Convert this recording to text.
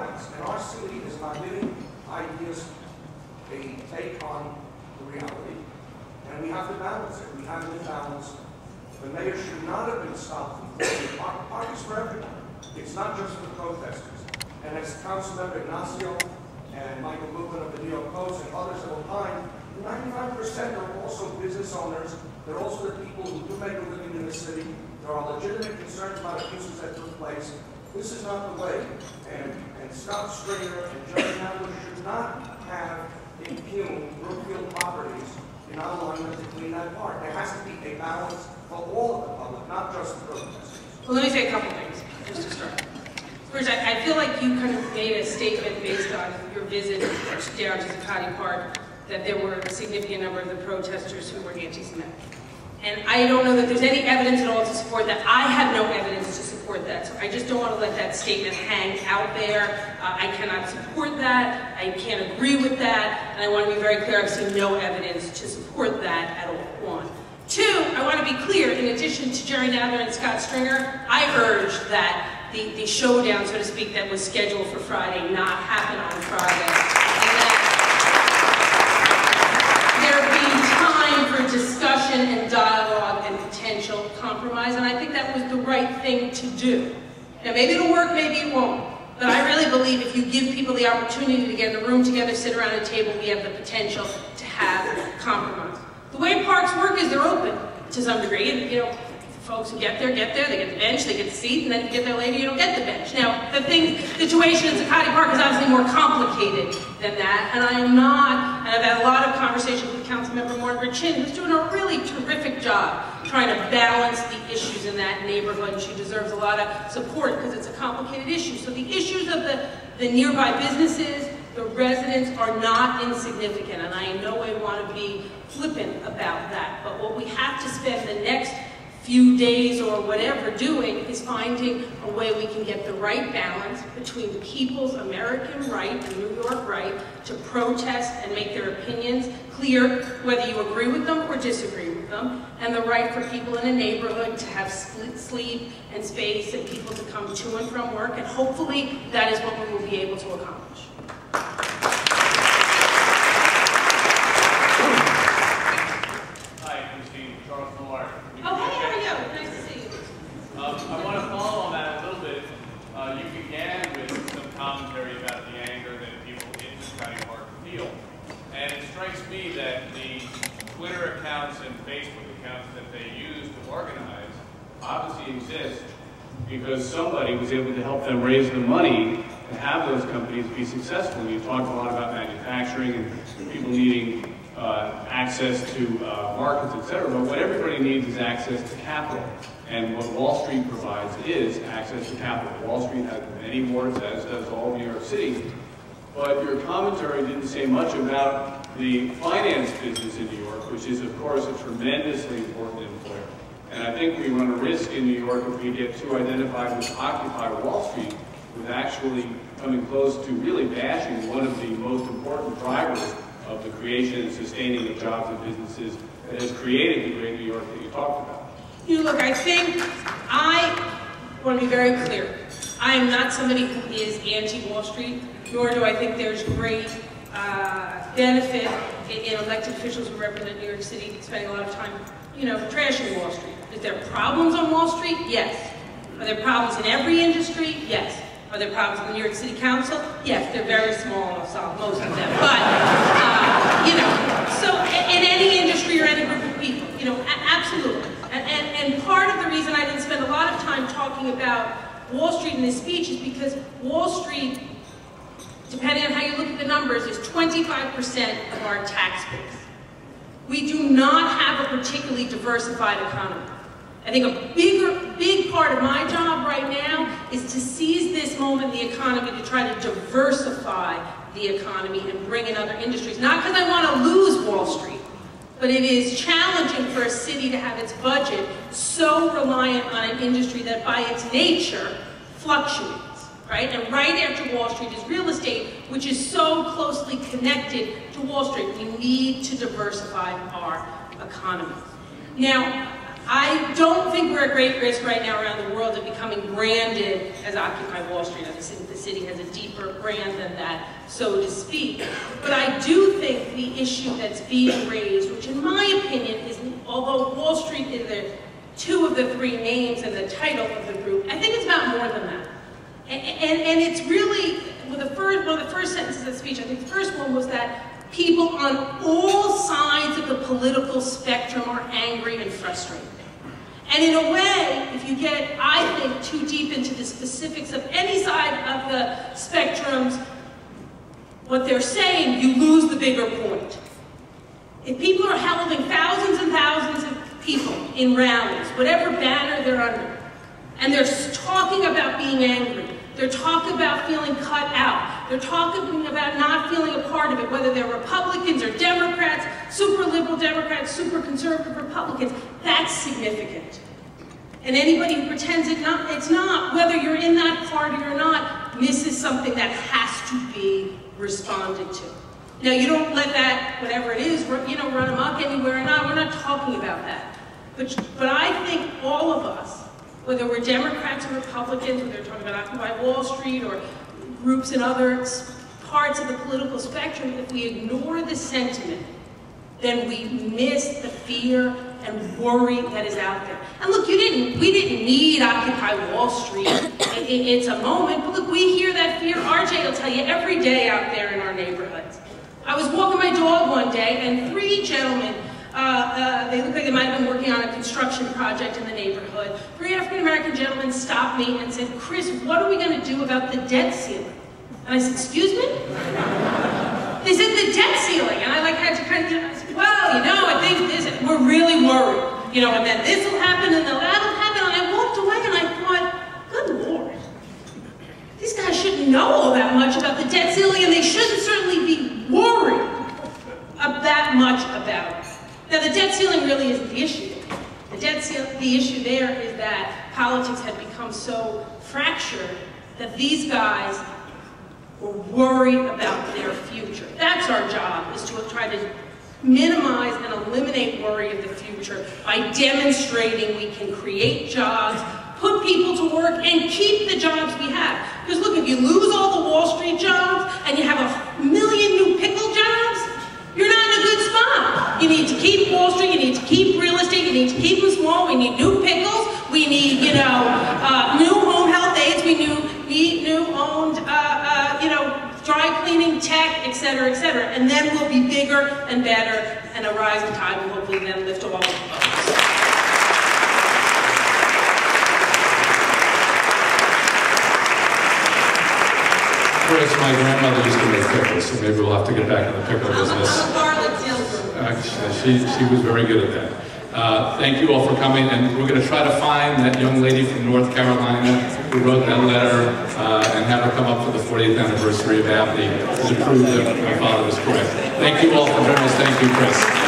balance. And our city is not giving ideas a take on the reality. And we have to balance it. We haven't been balanced. The mayor should not have been stopped from closing parties for everyone. It's not just for protesters. And as Councilmember Ignacio and Michael Lupin of the New York Post and others have opined, 95% are also business owners. They're also the people who do make a living in the city. There are legitimate concerns about abuses that took place. This is not the way. And Scott Stringer and Judge Handler should not have impugned Brookfield Properties in alignment to clean that park. There has to be a balance for all of the public, not just the protesters. Well, let me say a couple things, just to start. First, I feel like you kind of made a statement based on your visit down to Zuccotti Park that there were a significant number of the protesters who were anti-Semitic. And I don't know that there's any evidence at all to support that. I have no evidence to support that. So I just don't want to let that statement hang out there. I cannot support that. I can't agree with that. And I want to be very clear, I've seen no evidence to support that at all. One. Two, I want to be clear, in addition to Jerry Nadler and Scott Stringer, I urge that the showdown, so to speak, that was scheduled for Friday not happen on Friday. And that there be time for discussion and dialogue and potential compromise, and I think that was the right thing to do. Now, maybe it'll work, maybe it won't, but I really believe if you give people the opportunity to get in a room together, sit around a table, we have the potential to have compromise. The way parks work is they're open to some degree, and you know, folks who get there, they get the bench, they get the seat, and then if you get there later, you don't get the bench. Now, the situation in Zuccotti Park is obviously more complicated than that, and I am not, and I've had a lot of conversations with Councilmember Margaret Chin, who's doing a really terrific job trying to balance the issues in that neighborhood, and she deserves a lot of support because it's a complicated issue. So the issues of the nearby businesses, the residents are not insignificant, and I in no way want to be flippant about that, but what we have to spend the next few days or whatever doing is finding a way we can get the right balance between people's American right and New York right to protest and make their opinions clear, whether you agree with them or disagree with them, and the right for people in a neighborhood to have sleep and space and people to come to and from work, and hopefully that is what we will be able to accomplish. I want to follow on that a little bit. You began with some commentary about the anger that people in Zuccotti Park feel. And it strikes me that the Twitter accounts and Facebook accounts that they use to organize obviously exist because somebody was able to help them raise the money to have those companies be successful. You talked a lot about manufacturing and people needing access to markets, etc. But what everybody needs is access to capital. And what Wall Street provides is access to capital. Wall Street has many wards, as does all of New York City. But your commentary didn't say much about the finance business in New York, which is, of course, a tremendously important employer. And I think we run a risk in New York if we get too identified with Occupy Wall Street, with actually coming close to really bashing one of the most important drivers of the creation and sustaining of jobs and businesses that has created the great New York that you talked about. You know, look, I think I want to be very clear. I am not somebody who is anti-Wall Street, nor do I think there's great benefit in elected officials who represent New York City spending a lot of time, you know, trashing Wall Street. Is there problems on Wall Street? Yes. Are there problems in every industry? Yes. Are there problems in the New York City Council? Yes, they're very small, and I'll solve most of them. But, you know, so in any industry or any group of people, you know, absolutely. And part of the reason I didn't spend a lot of time talking about Wall Street in this speech is because Wall Street, depending on how you look at the numbers, is 25% of our tax base. We do not have a particularly diversified economy. I think a big part of my job right now is to seize this moment in the economy to try to diversify the economy and bring in other industries. Not because I want to lose Wall Street, but it is challenging for a city to have its budget so reliant on an industry that by its nature fluctuates, right? And right after Wall Street is real estate, which is so closely connected to Wall Street. We need to diversify our economy. Now, I don't think we're at great risk right now around the world of becoming branded as Occupy Wall Street. I think the city has a deeper brand than that, so to speak. But I do think the issue that's being raised, which in my opinion is, although Wall Street is the two of the three names and the title of the group, I think it's about more than that. And it's really, one of the first sentences of the speech, I think the first one was that people on all sides of the political spectrum are angry and frustrated. And in a way, if you get, I think, too deep into the specifics of any side of the spectrums, what they're saying, you lose the bigger point. If people are holding thousands and thousands of people in rallies, whatever banner they're under, and they're talking about being angry, they're talking about feeling cut out, they're talking about not feeling a part of it, whether they're Republicans or Democrats, super liberal Democrats, super conservative Republicans, that's significant. And anybody who pretends it's not, whether you're in that party or not, misses something that has to be responded to. Now, you don't let that, whatever it is, run amok anywhere or not. We're not talking about that. But I think all of us, whether we're Democrats or Republicans, whether they're talking about Occupy Wall Street or groups in other parts of the political spectrum, if we ignore the sentiment, then we miss the fear and worry that is out there. And look, we didn't need Occupy Wall Street. It's a moment, but look, we hear that fear. RJ will tell you every day out there in our neighborhoods. I was walking my dog one day, and three gentlemen, they looked like they might have been working on a construction project in the neighborhood. Three African-American gentlemen stopped me and said, "Chris, what are we going to do about the debt ceiling?" And I said, "Excuse me?" They said, "The debt ceiling." And I had to kind of, I said, "Well, I think we're really worried. And then this will happen and that'll happen." And I walked away and I thought, good Lord, these guys shouldn't know all that much about the debt ceiling, and they shouldn't certainly be worried that much about it. Now, the debt ceiling really isn't the issue. The issue there is that politics had become so fractured that these guys were worried about their future. That's our job, is to try to minimize and eliminate worry of the future by demonstrating we can create jobs, put people to work, and keep the jobs we have. Because look, if you lose all the Wall Street jobs and you have 1 million new pickle jobs, you're not in a good spot. You need to keep Wall Street, you need to keep real estate, you need to keep them small, we need new pickles, we need, new home health aides, we need new owned, dry cleaning tech, et cetera, and then we'll be bigger and better, and a rising tide will hopefully then lift all of the boats. Chris, my grandmother used to make pickles, so maybe we'll have to get back in the pickle business. She was very good at that. Thank you all for coming, and we're going to try to find that young lady from North Carolina who wrote that letter and have her come up for the 40th anniversary of ABNY to prove that my father was correct. Thank you all for joining us. Thank you, Chris.